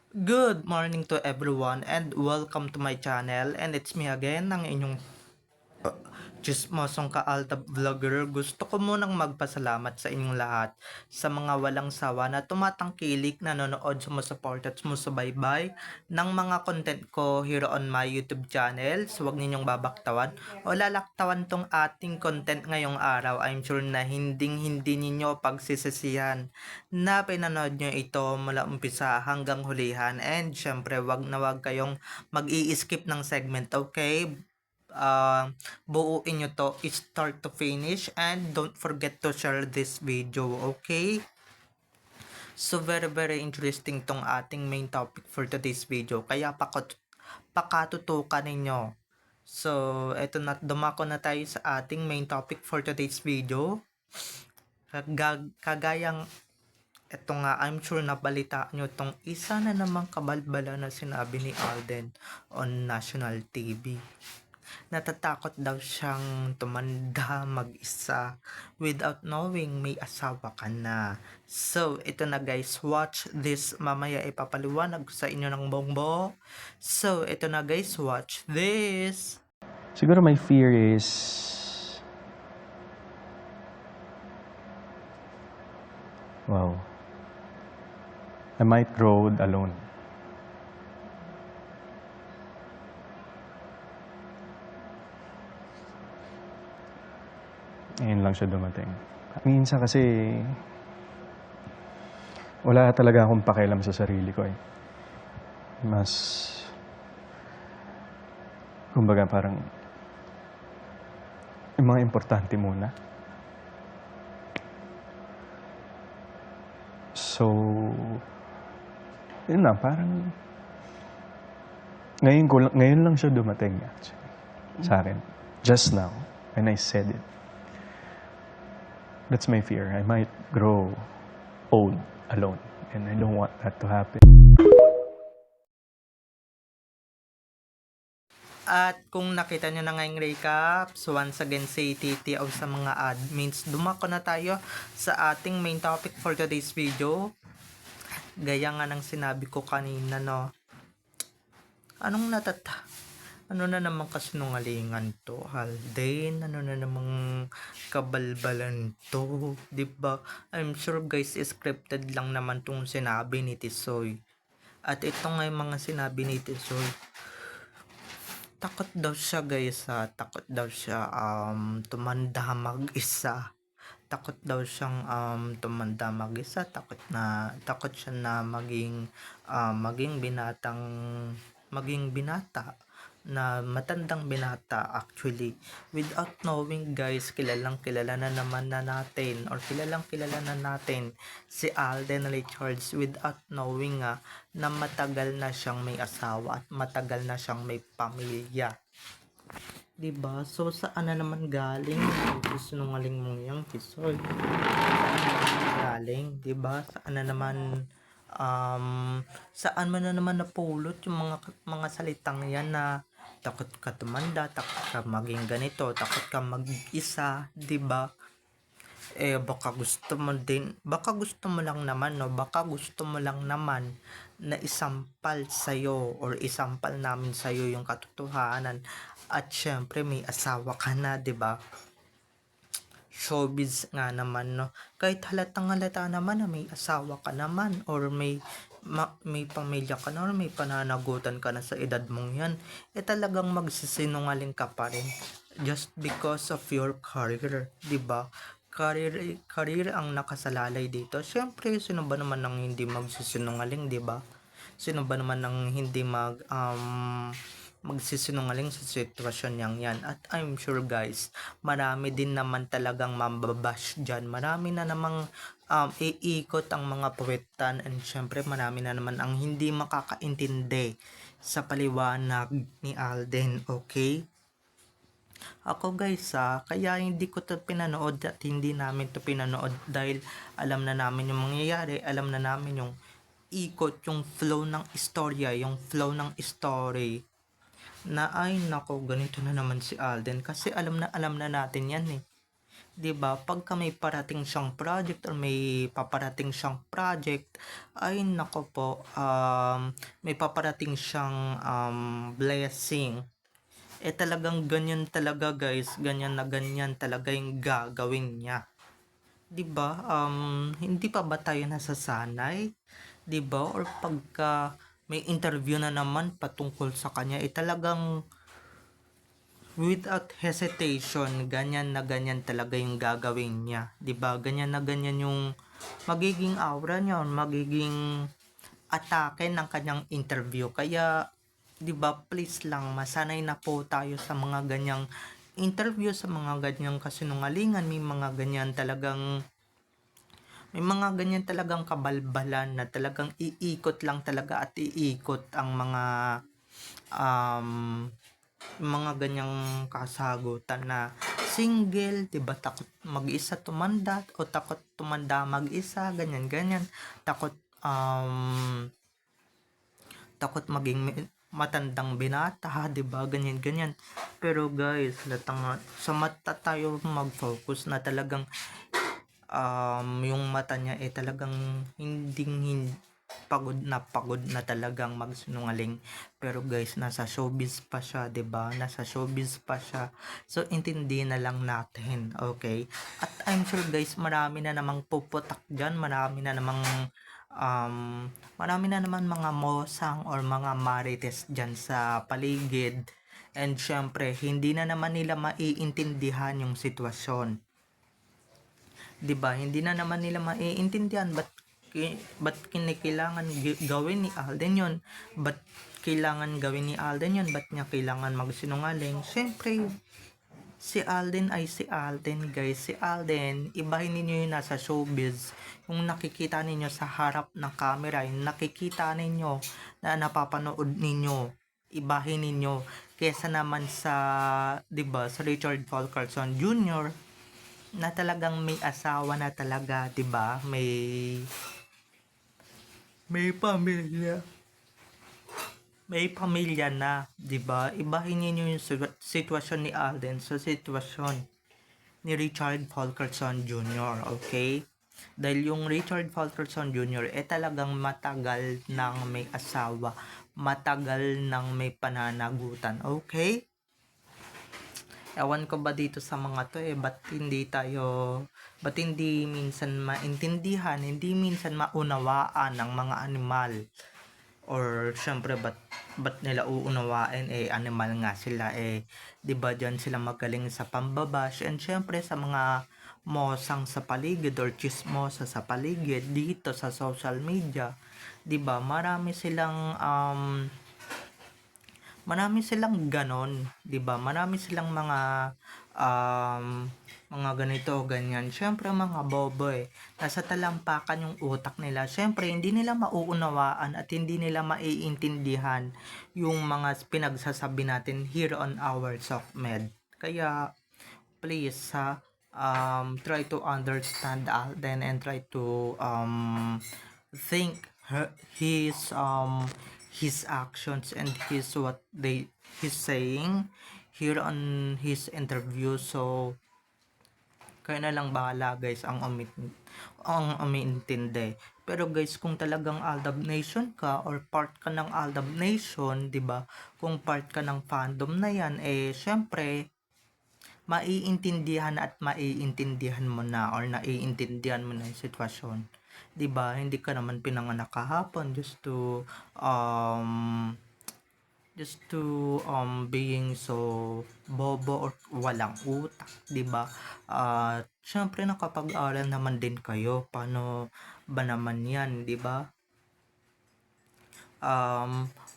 Good morning to everyone and welcome to my channel, and it's me again, ang inyong chismosong ka-alta vlogger. Gusto ko munang magpasalamat sa inyong lahat sa mga walang sawa na tumatangkilik, nanonood, sumusuport at sumusubaybay ng mga content ko here on my YouTube channel. So, huwag ninyong babaktawan o lalaktawan tong ating content ngayong araw. I'm sure na hindi ninyo pagsisisihan na pinanood nyo ito mula umpisa hanggang hulihan, and syempre wag na wag kayong mag-i-skip ng segment, okay? Buuin nyo to start to finish, and don't forget to share this video, okay? So very interesting tong ating main topic for today's video, kaya pakatutukan ninyo. So eto na, dumako na tayo sa ating main topic for today's video. Kagayang eto nga, I'm sure nabalita nyo tong isa na namang kabalbala na sinabi ni Alden on national TV. Natatakot daw siyang tumanda mag-isa without knowing may asawa ka na. So, ito na guys, watch this. Mamaya ipapaliwanag ko sa inyo ng bongbo. So, ito na guys, watch this. Siguro my fear is I might grow old alone. Ngayon lang siya dumating. Minsan kasi wala talaga akong pakialam sa sarili ko eh. Mas kumbaga parang yung mga importante muna. So, yun na, parang ngayon lang siya dumating actually sa akin. Just now, when I said it. That's my fear. I might grow old alone, and I don't want that to happen. At kung nakita nyo na ngayong recap, so once again say TTO sa mga admins, dumako na tayo sa ating main topic for today's video. Gaya nga ng sinabi ko kanina, no, ano na naman kasinungalingan to, Alden? Ano na namang kabalbalan to, diba? I'm sure guys, scripted lang naman tong sinabi ni Tisoy. At ito nga yung mga sinabi ni Tisoy. Takot daw siya guys, takot daw siya tumanda mag-isa. Takot daw siyang tumanda mag-isa, takot siya na maging binata, na matandang binata actually, without knowing guys. Kilalang kilala na natin si Alden Richards without knowing na matagal na siyang may asawa at matagal na siyang may pamilya, diba? So saan na naman galing sinungaling mong yung Tisoy? Galing, diba? Saan man na naman napulot yung mga salitang yan na takot ka tumanda, takot ka maging ganito, takot ka mag-isa, diba? Baka gusto mo lang naman, no? Baka gusto mo lang naman na isampal sa'yo or isampal namin sa'yo yung katotohanan. At syempre, may asawa ka na, diba? Showbiz nga naman, no? Kahit halatang halata naman na may asawa ka naman or may pamilya ka na or may pananagutan ka na sa edad mong yan, talagang magsisinungaling ka pa rin just because of your career, diba? Career ang nakasalalay dito. Syempre, sino ba naman ang hindi magsisinungaling, diba? Sino ba naman ang hindi magsisinungaling sa sitwasyon yan? At I'm sure guys, marami din naman talagang mambabash dyan. Marami na namang iikot ang mga puwetan, and syempre marami na naman ang hindi makakaintindi sa paliwanag ni Alden, okay? Ako guys, kaya hindi ko to pinanood at hindi namin to pinanood dahil alam na namin yung mangyayari, alam na namin yung ikot, yung flow ng istorya, yung flow ng story, na ay nako, ganito na naman si Alden, kasi alam na natin yan eh. 'Di ba, pagka may parating siyang project or may paparating siyang project, ay naku po, may paparating siyang, blessing, eh, talagang ganyan talaga guys, ganyan na ganyan talaga yung gagawin niya. 'Di ba, hindi pa ba tayo nasasanay, 'di ba, or pagka may interview na naman patungkol sa kanya, eh, talagang without hesitation, ganyan na ganyan talaga yung gagawin niya, 'di ba? Ganyan na ganyan yung magiging aura niya, magiging atake ng kanyang interview. Kaya, 'di ba, please lang masanay na po tayo sa mga ganyang interview, sa mga ganyang kasinungalingan, may mga ganyan talagang kabalbalan na talagang iikot lang talaga at iikot ang um, mga ganyang kasagutan na single, 'di ba? Takot mag-isa tumanda o takot tumanda mag-isa, ganyan ganyan. Takot takot maging matandang binata, 'di ba? Ganyan ganyan. Pero guys, sa mata tayo mag-focus na talagang yung mata niya eh talagang pagod na talagang magsinungaling. Pero guys, nasa showbiz pa siya, 'di ba? Nasa showbiz pa siya. So intindihin na lang natin, okay? At I'm sure guys, marami na naman mga mosang or mga marites diyan sa paligid. And syempre, hindi na naman nila maiintindihan yung sitwasyon. 'Di ba, hindi na naman nila maiintindihan ba't kailangan gawin ni Alden yon, ba't kailangan gawin ni Alden yon, ba't niya kailangan magsinungaling. Siyempre, si Alden ay si Alden guys, si Alden, ibahin ninyo yung nasa showbiz, yung nakikita ninyo sa harap ng camera, yung nakikita ninyo na napapanood ninyo, ibahin ninyo, kesa naman sa, 'di ba, sa Richard Paul Carlson Jr. na talagang may asawa na talaga, 'di ba? May pamilya. May pamilya na, 'di ba? Ibahin niyo yung sitwasyon ni Alden sa sitwasyon ni Richard Fulkerson Jr., okay? Dahil yung Richard Fulkerson Jr. eh talagang matagal nang may asawa, matagal nang may pananagutan, okay? Ewan ko ba dito sa mga to eh, ba't hindi minsan maintindihan, hindi minsan maunawaan ng mga animal? Or syempre, ba't nila uunawain, eh animal nga sila, eh 'di ba diyan sila magaling sa pambabash, and syempre sa mga mosang sa paligid or chismosa sa paligid dito sa social media, 'di ba, marami silang ganon, 'di ba? Marami silang mga ganito, ganyan. Syempre mga bobo eh. Nasa talampakan yung utak nila. Syempre hindi nila mauunawaan at hindi nila maiintindihan yung mga pinagsasabi natin here on our SOCMED. Kaya please try to understand Alden and try to think his actions and he's saying here on his interview. So kayo na lang bahala guys ang umiintindi. Pero guys, kung talagang Aldab Nation ka or part ka ng Aldab Nation, 'di ba? Kung part ka ng fandom na 'yan, eh syempre maiintindihan mo na or naiintindihan mo na yung sitwasyon. 'Di ba? Hindi ka naman pinanganak kahapon just to being so bobo or walang utak, 'di ba? At syempre nakapag-aral naman din kayo. Paano ba naman 'yan, 'di ba?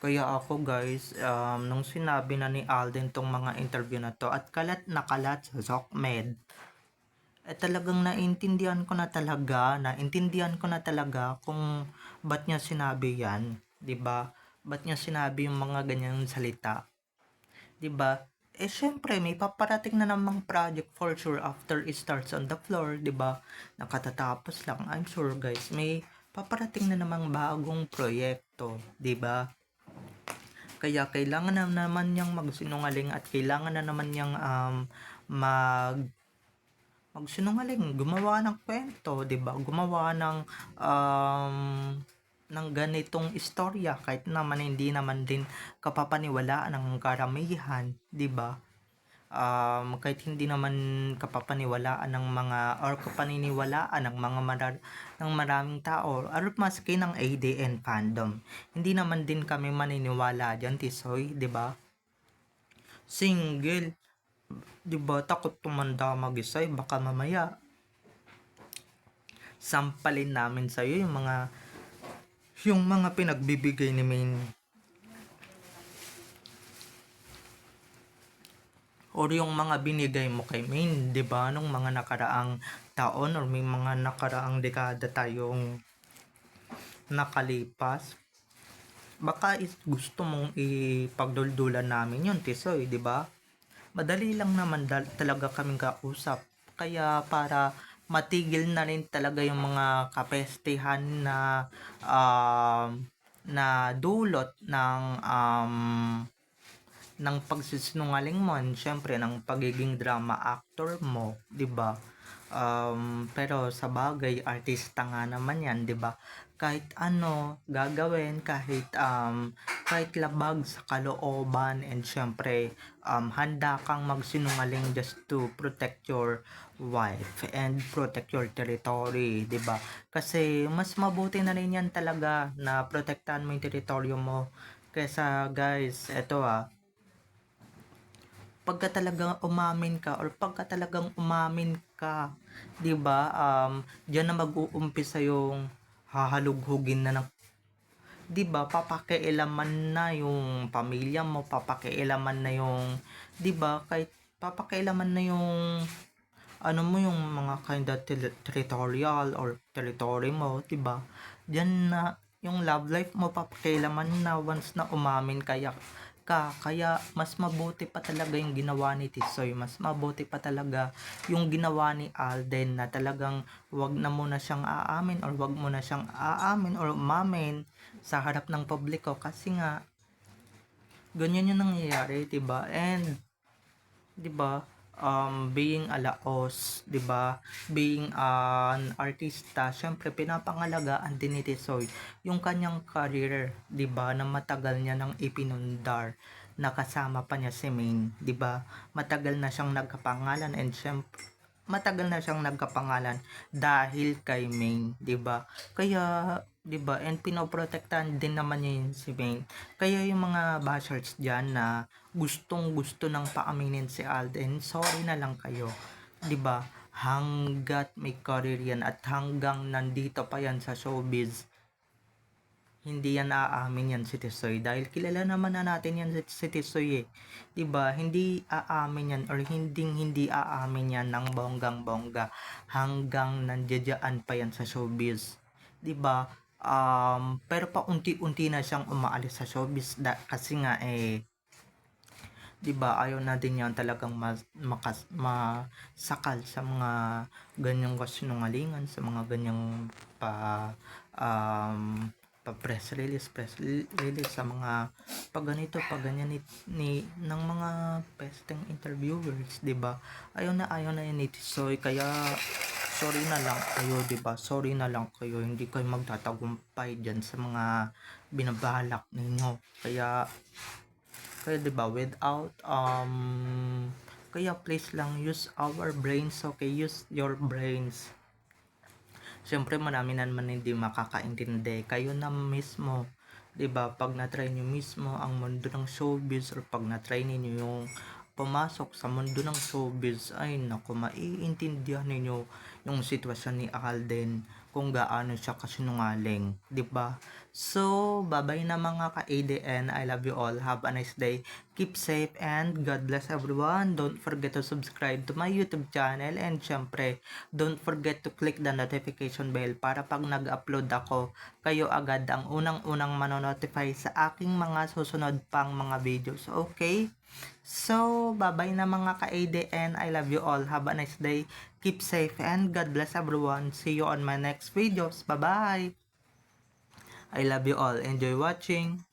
Kaya ako guys, nung sinabi na ni Alden tong mga interview na to at kalat na kalat sa SOCMED, eh talagang naintindihan ko na talaga kung ba't niya sinabi yan, 'di ba? Ba't niya sinabi yung mga ganyang salita, 'di ba? Eh syempre may paparating na namang project for sure after it starts on the floor, 'di ba? Nakatatapos lang, I'm sure guys, may paparating na namang bagong proyekto, 'di ba? Kaya kailangan na naman niyang magsinungaling at kailangan na naman niyang mag magsinungaling, gumawa ng kwento, 'di ba? Gumawa um, ng ganitong istorya kahit naman hindi naman din kapapaniwalaan ng karamihan, 'di ba? Kahit hindi naman kapapaniwalaan ng mga or kapaniniwalaan ng maraming tao or maski ng ADN fandom. Hindi naman din kami maniniwala diyan, Tisoy, 'di ba? Single, 'di ba? Takot tumanda mag-isa, baka mamaya sampalin namin sa iyo yung mga pinagbibigay ni Main or yung mga binigay mo kay Main, 'di ba? Nung mga nakaraang taon or may mga nakaraang dekada tayong nakalipas. Baka gusto mong ipagduldulan namin yun, Tisoy, 'di ba? Madali lang naman talaga kaming kausap. Kaya para matigil na rin talaga yung mga kapestihan na dulot ng pagsisinungaling mo, and syempre ng pagiging drama actor mo, 'di ba? Pero sa bagay, artista nga naman 'yan, 'di ba? Kahit ano gagawin, kahit labag sa kalooban, and syempre handa kang magsinungaling just to protect your wife and protect your territory, 'di ba? Kasi mas mabuti na rin 'yan talaga na protektahan mo yung teritoryo mo kaysa, guys, eto pagka talagang umamin ka or pagka talagang umamin ka, 'di ba? Diyan na mag-uumpisa yung hahalughugin na ng, 'di ba? Papakialaman na yung pamilya mo, papakialaman na yung, 'di ba? Kahit papakialaman na yung ano mo, yung mga kind of territorial or territory mo, 'di ba? Diyan na yung love life mo, papakialaman na once na umamin kaya mas mabuti pa talaga yung ginawa ni Tisoy, mas mabuti pa talaga yung ginawa ni Alden na talagang wag na muna siyang aamin or wag mo na siyang aamin or umamin sa harap ng publiko, kasi nga ganyan yung nangyayari, 'di ba? And 'di ba, being a laos, 'di ba, being an artista, syempre pinapangalagaan din ni Tisoy yung kanyang career, 'di ba, na matagal niya nang ipinundar, nakasama pa niya si Main, 'di ba? Matagal na siyang nagkapangalan, and syempre matagal na siyang nagkapangalan dahil kay Main, 'di ba? Kaya 'di ba, and pinoprotektahan din naman niya yun si Main. Kaya yung mga bashers diyan na gustong-gusto ng paaminin si Alden, sorry na lang kayo. 'Di ba? Hanggat may career yan at hanggang nandito pa yan sa showbiz, hindi yan aamin yan si Tisoy, dahil kilala naman na natin yan si Tisoy, 'di ba? Hindi aamin yan or hindi aamin yan ng bonggang-bongga hanggang nandiyan pa yan sa showbiz, 'di ba? Pero paunti-unti na siyang umaalis sa showbiz kasi nga 'di ba, ayaw na din yan talagang masakal sa mga ganyang kasinungalingan, sa mga ganyang um, press release sa mga pag ganito, pag ganyan ng mga pesteng interviewers, 'di ba? Ayaw na yan ni Tisoy, kaya sorry na lang kayo, 'di ba? Sorry na lang kayo, hindi kayo magtatagumpay diyan sa mga binabalak ninyo. Kaya 'di ba, kaya please lang, use our brains, okay? Use your brains. Siyempre marami na naman hindi makakaintindi. Kayo na mismo, 'di ba? Pag na-try niyo mismo ang mundo ng showbiz or pag na-try niyo yung pumasok sa mundo ng showbiz, ay naku, maiintindihan niyo yung sitwasyon ni Alden kung gaano siya kasinungaling, 'di ba? So, bye-bye na mga ka-ADN. I love you all. Have a nice day. Keep safe and God bless everyone. Don't forget to subscribe to my YouTube channel, and syempre, don't forget to click the notification bell para pag nag-upload ako, kayo agad ang unang-unang manonotify sa aking mga susunod pang mga videos. Okay? So, bye-bye na mga ka-ADN. I love you all. Have a nice day. Keep safe and God bless everyone. See you on my next videos. Bye-bye. I love you all. Enjoy watching.